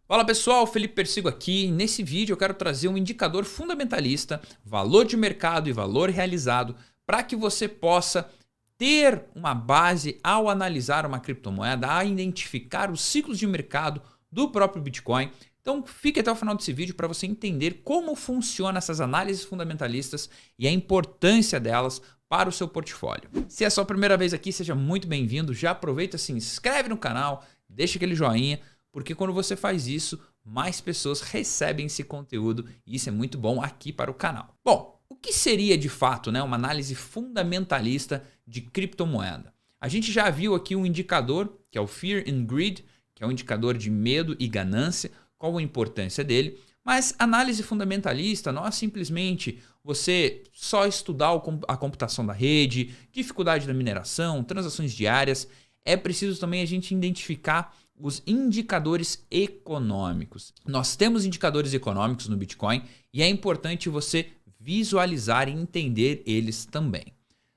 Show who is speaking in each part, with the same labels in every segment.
Speaker 1: Fala pessoal, Felipe Persigo aqui. Nesse vídeo eu quero trazer um indicador fundamentalista, valor de mercado e valor realizado, para que você possa ter uma base ao analisar uma criptomoeda, a identificar os ciclos de mercado do próprio Bitcoin. Então fique até o final desse vídeo para você entender como funcionam essas análises fundamentalistas e a importância delas para o seu portfólio. Se é a sua primeira vez aqui, seja muito bem-vindo. Já aproveita, se inscreve no canal, deixa aquele joinha, porque quando você faz isso, mais pessoas recebem esse conteúdo e isso é muito bom aqui para o canal. Bom, o que seria de fato, uma análise fundamentalista de criptomoeda? A gente já viu aqui um indicador, que é o Fear and Greed, que é um indicador de medo e ganância. Qual a importância dele? Mas análise fundamentalista não é simplesmente você só estudar a computação da rede, dificuldade da mineração, transações diárias. É preciso também a gente identificar os indicadores econômicos. Nós temos indicadores econômicos no Bitcoin e é importante você visualizar e entender eles também.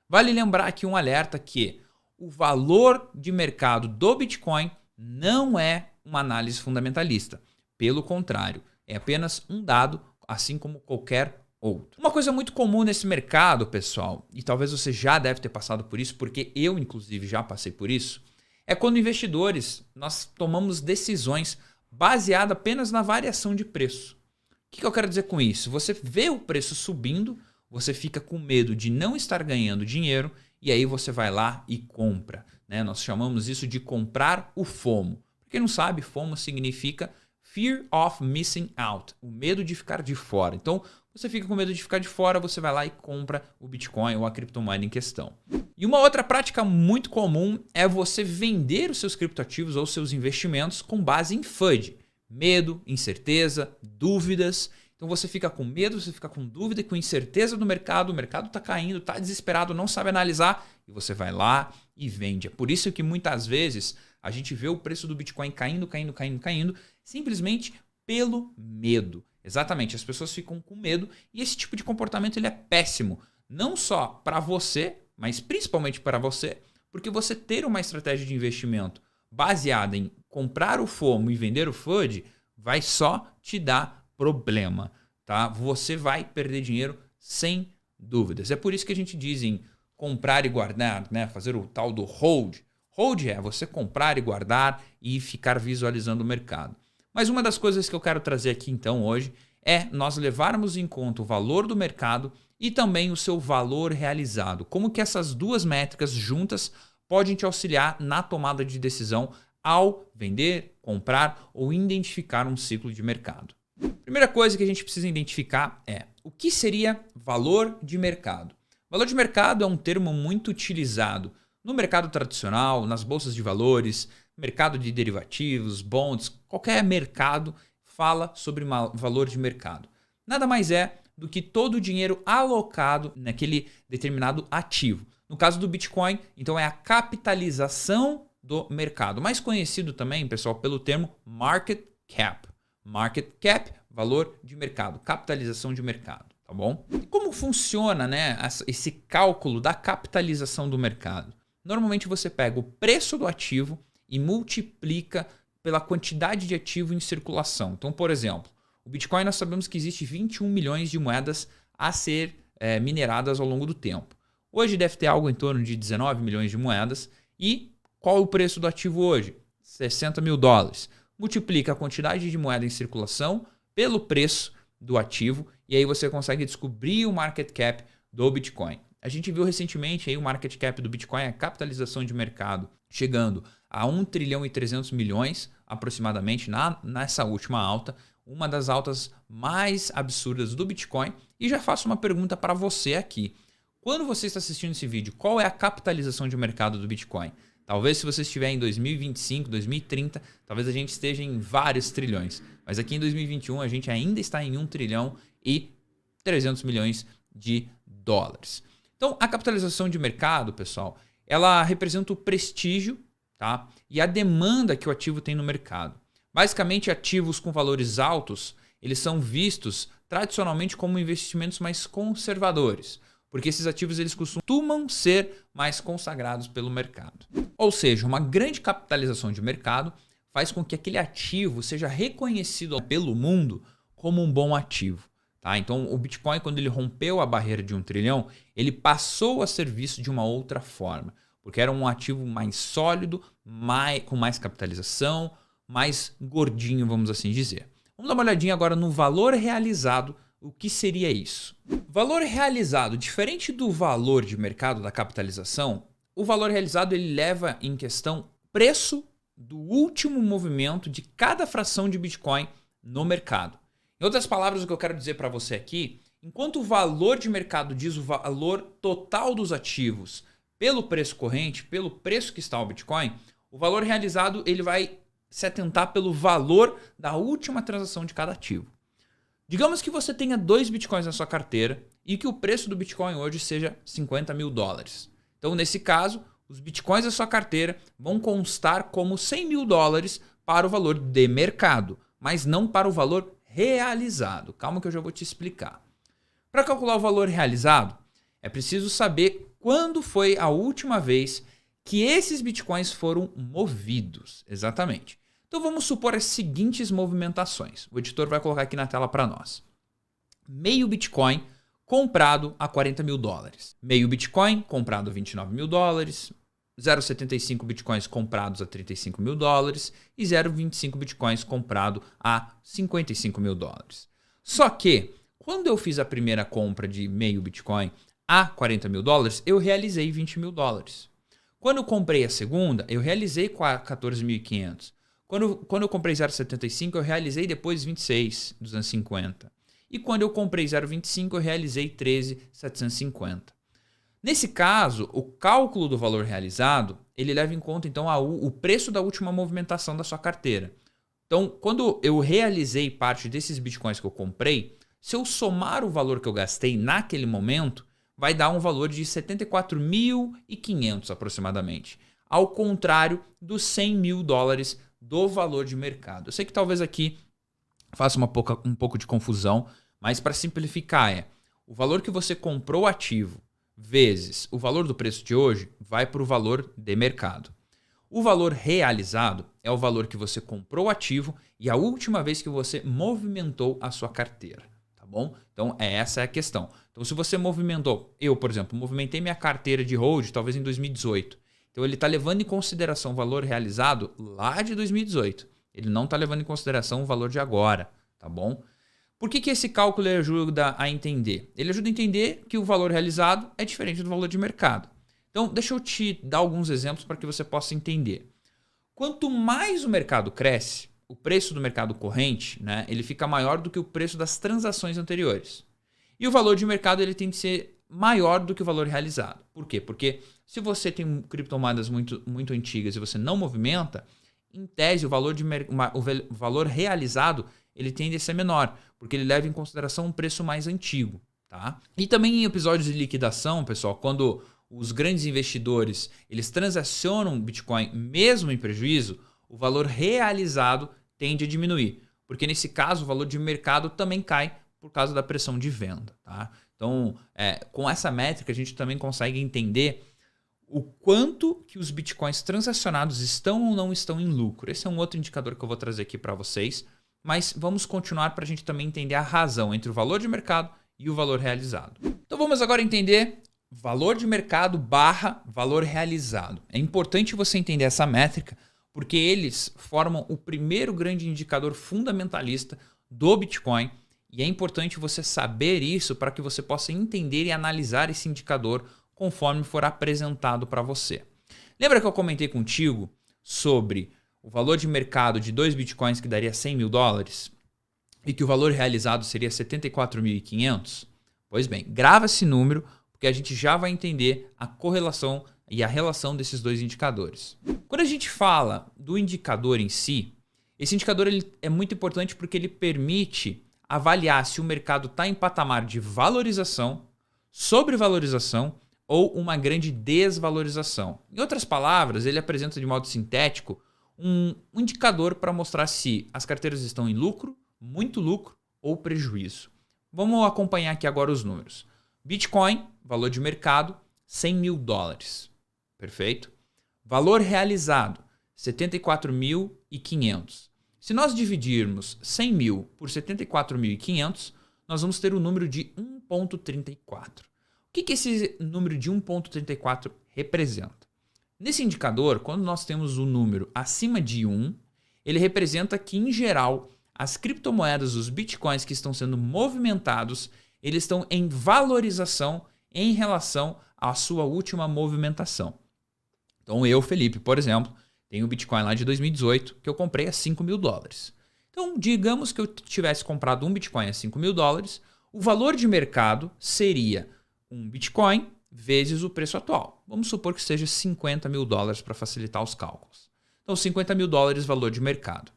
Speaker 1: Vale lembrar aqui um alerta que o valor de mercado do Bitcoin não é uma análise fundamentalista. Pelo contrário, é apenas um dado, assim como qualquer outro. Uma coisa muito comum nesse mercado, pessoal, e talvez você já deve ter passado por isso, porque eu, inclusive, já passei por isso, é quando investidores nós tomamos decisões baseadas apenas na variação de preço. O que eu quero dizer com isso? Você vê o preço subindo, você fica com medo de não estar ganhando dinheiro e aí você vai lá e compra. Nós chamamos isso de comprar o FOMO. Para quem não sabe, FOMO significa Fear of Missing Out, o medo de ficar de fora. Então, você fica com medo de ficar de fora, você vai lá e compra o Bitcoin ou a criptomoeda em questão. E uma outra prática muito comum é você vender os seus criptoativos ou seus investimentos com base em FUD. Medo, incerteza, dúvidas. Então você fica com medo, você fica com dúvida e com incerteza do mercado. O mercado está caindo, está desesperado, não sabe analisar. E você vai lá e vende. É por isso que muitas vezes a gente vê o preço do Bitcoin caindo, simplesmente pelo medo. Exatamente, as pessoas ficam com medo e esse tipo de comportamento ele é péssimo. Não só para você, mas principalmente para você, porque você ter uma estratégia de investimento baseada em comprar o FOMO e vender o FUD vai só te dar problema, tá? Você vai perder dinheiro sem dúvidas. É por isso que a gente diz em comprar e guardar, fazer o tal do hold. Hold é você comprar e guardar e ficar visualizando o mercado. Mas uma das coisas que eu quero trazer aqui então hoje é nós levarmos em conta o valor do mercado e também o seu valor realizado. Como que essas duas métricas juntas podem te auxiliar na tomada de decisão ao vender, comprar ou identificar um ciclo de mercado. Primeira coisa que a gente precisa identificar é o que seria valor de mercado. Valor de mercado é um termo muito utilizado no mercado tradicional, nas bolsas de valores, mercado de derivativos, bonds, qualquer mercado fala sobre valor de mercado. Nada mais é do que todo o dinheiro alocado naquele determinado ativo. No caso do Bitcoin, então é a capitalização do mercado. Mais conhecido também, pessoal, pelo termo market cap. Market cap, valor de mercado, capitalização de mercado, tá bom? E como funciona, esse cálculo da capitalização do mercado? Normalmente você pega o preço do ativo e multiplica pela quantidade de ativo em circulação. Então, por exemplo, o Bitcoin nós sabemos que existe 21 milhões de moedas a ser mineradas ao longo do tempo. Hoje deve ter algo em torno de 19 milhões de moedas. E qual é o preço do ativo hoje? 60 mil dólares. Multiplica a quantidade de moeda em circulação pelo preço do ativo e aí você consegue descobrir o market cap do Bitcoin. A gente viu recentemente aí o market cap do Bitcoin, a capitalização de mercado, chegando a 1 trilhão e 300 milhões aproximadamente nessa última alta, uma das altas mais absurdas do Bitcoin. E já faço uma pergunta para você aqui. Quando você está assistindo esse vídeo, qual é a capitalização de mercado do Bitcoin? Talvez se você estiver em 2025, 2030, talvez a gente esteja em vários trilhões. Mas aqui em 2021 a gente ainda está em 1 trilhão e 300 milhões de dólares. Então, a capitalização de mercado, pessoal, ela representa o prestígio, tá? E a demanda que o ativo tem no mercado. Basicamente, ativos com valores altos, eles são vistos tradicionalmente como investimentos mais conservadores, porque esses ativos eles costumam ser mais consagrados pelo mercado. Ou seja, uma grande capitalização de mercado faz com que aquele ativo seja reconhecido pelo mundo como um bom ativo. Tá? Então, o Bitcoin, quando ele rompeu a barreira de 1 trilhão, ele passou a ser visto de uma outra forma, porque era um ativo mais sólido, com mais capitalização, mais gordinho, vamos assim dizer. Vamos dar uma olhadinha agora no valor realizado. O que seria isso? Valor realizado, diferente do valor de mercado da capitalização, o valor realizado ele leva em questão preço do último movimento de cada fração de Bitcoin no mercado. Em outras palavras, o que eu quero dizer para você aqui, enquanto o valor de mercado diz o valor total dos ativos pelo preço corrente, pelo preço que está o Bitcoin, o valor realizado ele vai se atentar pelo valor da última transação de cada ativo. Digamos que você tenha 2 Bitcoins na sua carteira e que o preço do Bitcoin hoje seja $50 mil. Então, nesse caso, os Bitcoins da sua carteira vão constar como $100 mil para o valor de mercado, mas não para o valor realizado. Calma que eu já vou te explicar. Para calcular o valor realizado, é preciso saber quando foi a última vez que esses Bitcoins foram movidos. Exatamente. Então vamos supor as seguintes movimentações. O editor vai colocar aqui na tela para nós. Meio Bitcoin comprado a $40 mil. Meio Bitcoin comprado a $29 mil. 0,75 Bitcoins comprados a $35 mil. E 0,25 Bitcoins comprado a $55 mil. Só que, quando eu fiz a primeira compra de meio Bitcoin a $40 mil, eu realizei $20 mil. Quando eu comprei a segunda, eu realizei 14.500. Quando eu comprei 0,75, eu realizei depois 26.250. E quando eu comprei 0,25, eu realizei 13.750. Nesse caso, o cálculo do valor realizado, ele leva em conta então o preço da última movimentação da sua carteira. Então, quando eu realizei parte desses Bitcoins que eu comprei, se eu somar o valor que eu gastei naquele momento, vai dar um valor de 74.500 aproximadamente. Ao contrário dos $100 mil do valor de mercado. Eu sei que talvez aqui faça um pouco de confusão, mas para simplificar o valor que você comprou ativo vezes o valor do preço de hoje vai para o valor de mercado. O valor realizado é o valor que você comprou ativo e a última vez que você movimentou a sua carteira. Tá bom? Então essa é a questão. Então se você movimentou, eu por exemplo, movimentei minha carteira de hold talvez em 2018. Então ele está levando em consideração o valor realizado lá de 2018. Ele não está levando em consideração o valor de agora, tá bom? Por que esse cálculo ajuda a entender? Ele ajuda a entender que o valor realizado é diferente do valor de mercado. Então deixa eu te dar alguns exemplos para que você possa entender. Quanto mais o mercado cresce, o preço do mercado corrente, né, ele fica maior do que o preço das transações anteriores. E o valor de mercado ele tem que ser maior do que o valor realizado. Por quê? Porque se você tem criptomoedas muito antigas e você não movimenta, em tese o valor realizado ele tende a ser menor, porque ele leva em consideração um preço mais antigo. Tá? E também em episódios de liquidação, pessoal, quando os grandes investidores eles transacionam Bitcoin mesmo em prejuízo, o valor realizado tende a diminuir, porque nesse caso o valor de mercado também cai por causa da pressão de venda. Tá? Então, com essa métrica, a gente também consegue entender o quanto que os Bitcoins transacionados estão ou não estão em lucro. Esse é um outro indicador que eu vou trazer aqui para vocês, mas vamos continuar para a gente também entender a razão entre o valor de mercado e o valor realizado. Então vamos agora entender valor de mercado barra valor realizado. É importante você entender essa métrica, porque eles formam o primeiro grande indicador fundamentalista do Bitcoin. E é importante você saber isso para que você possa entender e analisar esse indicador conforme for apresentado para você. Lembra que eu comentei contigo sobre o valor de mercado de 2 Bitcoins que daria $100 mil e que o valor realizado seria 74.500? Pois bem, grava esse número porque a gente já vai entender a correlação e a relação desses dois indicadores. Quando a gente fala do indicador em si, esse indicador ele é muito importante porque ele permite avaliar se o mercado está em patamar de valorização, sobrevalorização ou uma grande desvalorização. Em outras palavras, ele apresenta de modo sintético um indicador para mostrar se as carteiras estão em lucro, muito lucro ou prejuízo. Vamos acompanhar aqui agora os números. Bitcoin, valor de mercado, $100 mil. Perfeito? Valor realizado, 74.000 74.500. Se nós dividirmos 100 mil por 74.500, nós vamos ter o número de 1,34. O que esse número de 1,34 representa? Nesse indicador, quando nós temos um número acima de 1, ele representa que, em geral, as criptomoedas, os bitcoins que estão sendo movimentados, eles estão em valorização em relação à sua última movimentação. Então eu, Felipe, por exemplo, tenho um Bitcoin lá de 2018 que eu comprei a $5.000. Então, digamos que eu tivesse comprado um Bitcoin a $5.000, o valor de mercado seria um Bitcoin vezes o preço atual. Vamos supor que seja $50.000 para facilitar os cálculos. Então, $50.000 valor de mercado.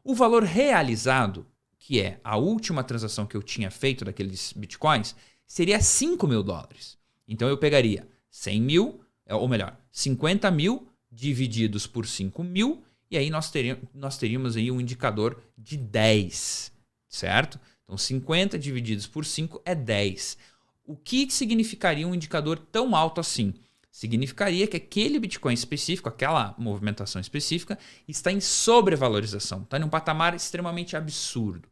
Speaker 1: O valor realizado, que é a última transação que eu tinha feito daqueles Bitcoins, seria $5.000. Então, eu pegaria 100 mil, ou melhor, 50 mil divididos por 5 mil, e aí nós teríamos aí um indicador de 10, certo? Então 50 divididos por 5 é 10. O que significaria um indicador tão alto assim? Significaria que aquele Bitcoin específico, aquela movimentação específica, está em sobrevalorização, está em um patamar extremamente absurdo.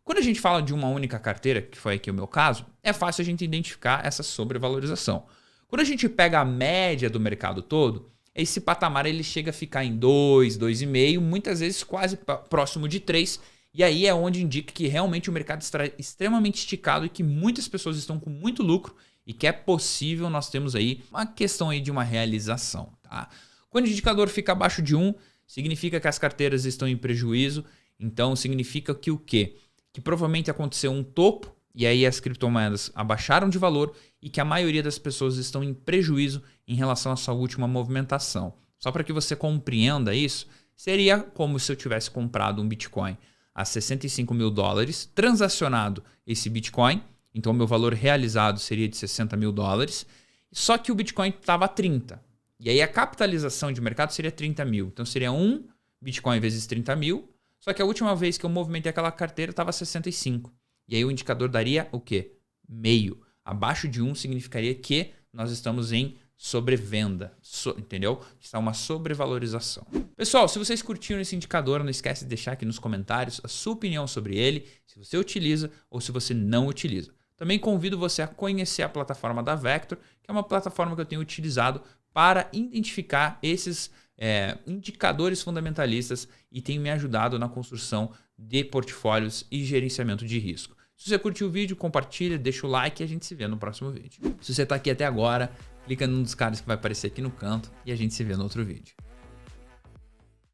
Speaker 1: Quando a gente fala de uma única carteira, que foi aqui o meu caso, é fácil a gente identificar essa sobrevalorização. Quando a gente pega a média do mercado todo, esse patamar ele chega a ficar em 2, 2,5, muitas vezes quase próximo de 3. E aí é onde indica que realmente o mercado está extremamente esticado e que muitas pessoas estão com muito lucro e que é possível nós temos aí uma questão aí de uma realização. Tá? Quando o indicador fica abaixo de 1, significa que as carteiras estão em prejuízo. Então significa que o quê? Que provavelmente aconteceu um topo e aí as criptomoedas abaixaram de valor e que a maioria das pessoas estão em prejuízo em relação à sua última movimentação. Só para que você compreenda isso, seria como se eu tivesse comprado um Bitcoin a $65.000, transacionado esse Bitcoin, então meu valor realizado seria de $60.000, só que o Bitcoin estava a 30. E aí a capitalização de mercado seria 30 mil. Então seria um Bitcoin vezes 30 mil, só que a última vez que eu movimentei aquela carteira estava a 65. E aí o indicador daria o quê? Meio. Abaixo de 1 significaria que nós estamos em sobrevenda, entendeu? Está uma sobrevalorização. Pessoal, se vocês curtiram esse indicador, não esquece de deixar aqui nos comentários a sua opinião sobre ele, se você utiliza ou se você não utiliza. Também convido você a conhecer a plataforma da Vector, que é uma plataforma que eu tenho utilizado para identificar esses indicadores fundamentalistas e tem me ajudado na construção de portfólios e gerenciamento de risco. Se você curtiu o vídeo, compartilha, deixa o like e a gente se vê no próximo vídeo. Se você está aqui até agora, clica num dos caras que vai aparecer aqui no canto e a gente se vê no outro vídeo.